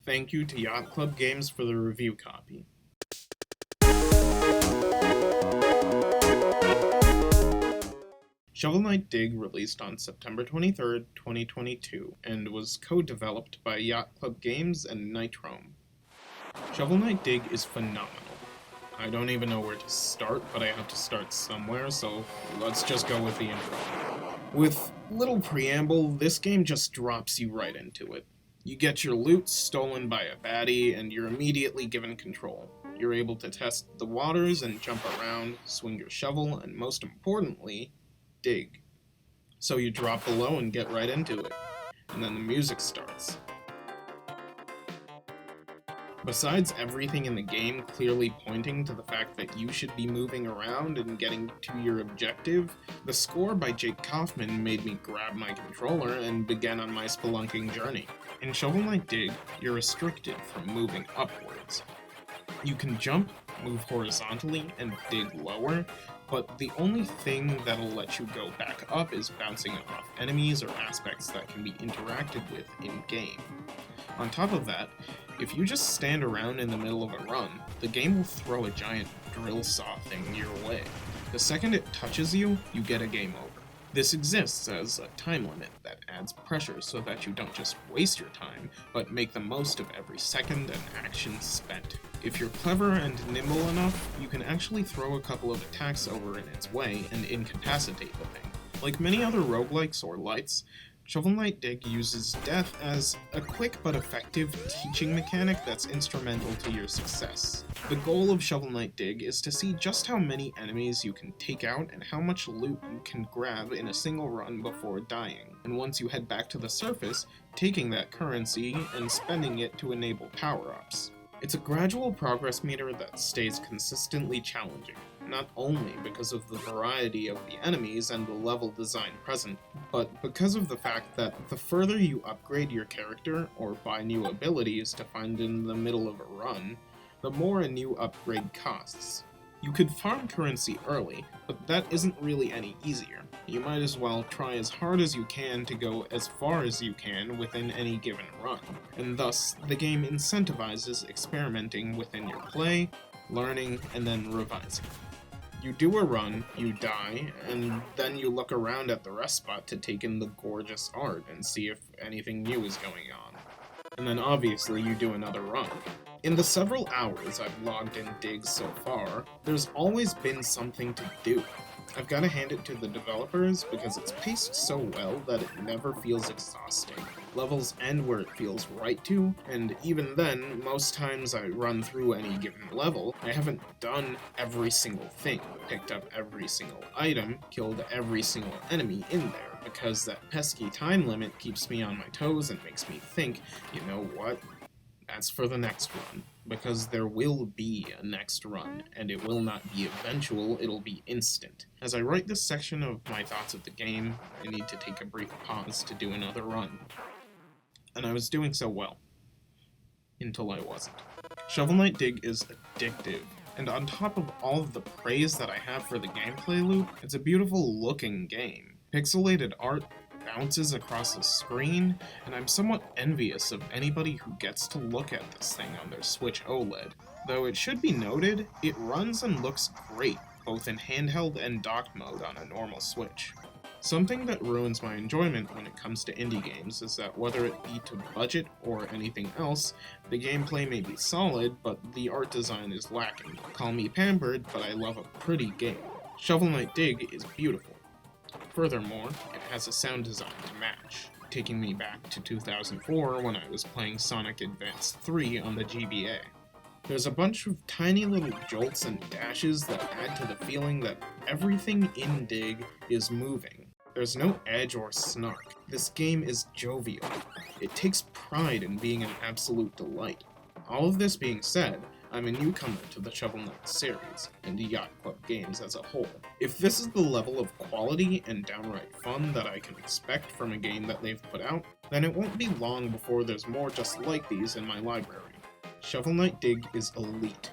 Thank you to Yacht Club Games for the review copy. Shovel Knight Dig released on September 23rd, 2022, and was co-developed by Yacht Club Games and Nitrome. Shovel Knight Dig is phenomenal. I don't even know where to start, but I have to start somewhere, so let's just go with the intro. With little preamble, this game just drops you right into it. You get your loot stolen by a baddie, and you're immediately given control. You're able to test the waters and jump around, swing your shovel, and most importantly, dig. So you drop below and get right into it, and then the music starts. Besides everything in the game clearly pointing to the fact that you should be moving around and getting to your objective, the score by Jake Kaufman made me grab my controller and begin on my spelunking journey. In Shovel Knight Dig, you're restricted from moving upwards. You can jump, move horizontally, and dig lower, but the only thing that'll let you go back up is bouncing off enemies or aspects that can be interacted with in-game. On top of that, if you just stand around in the middle of a run, the game will throw a giant drill saw thing your way. The second it touches you, you get a game over. This exists as a time limit that adds pressure so that you don't just waste your time, but make the most of every second and action spent. If you're clever and nimble enough, you can actually throw a couple of attacks over in its way and incapacitate the thing. Like many other roguelikes or lights, Shovel Knight Dig uses death as a quick but effective teaching mechanic that's instrumental to your success. The goal of Shovel Knight Dig is to see just how many enemies you can take out and how much loot you can grab in a single run before dying, and once you head back to the surface, taking that currency and spending it to enable power-ups. It's a gradual progress meter that stays consistently challenging, not only because of the variety of the enemies and the level design present, but because of the fact that the further you upgrade your character or buy new abilities to find in the middle of a run, the more a new upgrade costs. You could farm currency early, but that isn't really any easier. You might as well try as hard as you can to go as far as you can within any given run, and thus the game incentivizes experimenting within your play, learning, and then revising. You do a run, you die, and then you look around at the rest spot to take in the gorgeous art and see if anything new is going on. And then obviously you do another run. In the several hours I've logged in digs so far, there's always been something to do. I've got to hand it to the developers because it's paced so well that it never feels exhausting. Levels end where it feels right to, and even then, most times I run through any given level, I haven't done every single thing, picked up every single item, killed every single enemy in there, because that pesky time limit keeps me on my toes and makes me think, you know what? That's for the next run, because there will be a next run, and it will not be eventual, it'll be instant. As I write this section of my thoughts of the game, I need to take a brief pause to do another run. And I was doing so well. Until I wasn't. Shovel Knight Dig is addictive, and on top of all of the praise that I have for the gameplay loop, it's a beautiful looking game. Pixelated art bounces across the screen, and I'm somewhat envious of anybody who gets to look at this thing on their Switch OLED. Though it should be noted, it runs and looks great, both in handheld and docked mode on a normal Switch. Something that ruins my enjoyment when it comes to indie games is that whether it be to budget or anything else, the gameplay may be solid, but the art design is lacking. Call me pampered, but I love a pretty game. Shovel Knight Dig is beautiful. Furthermore, it has a sound design to match, taking me back to 2004 when I was playing Sonic Advance 3 on the GBA. There's a bunch of tiny little jolts and dashes that add to the feeling that everything in Dig is moving. There's no edge or snark. This game is jovial. It takes pride in being an absolute delight. All of this being said, I'm a newcomer to the Shovel Knight series, and to Yacht Club Games as a whole. If this is the level of quality and downright fun that I can expect from a game that they've put out, then it won't be long before there's more just like these in my library. Shovel Knight Dig is elite,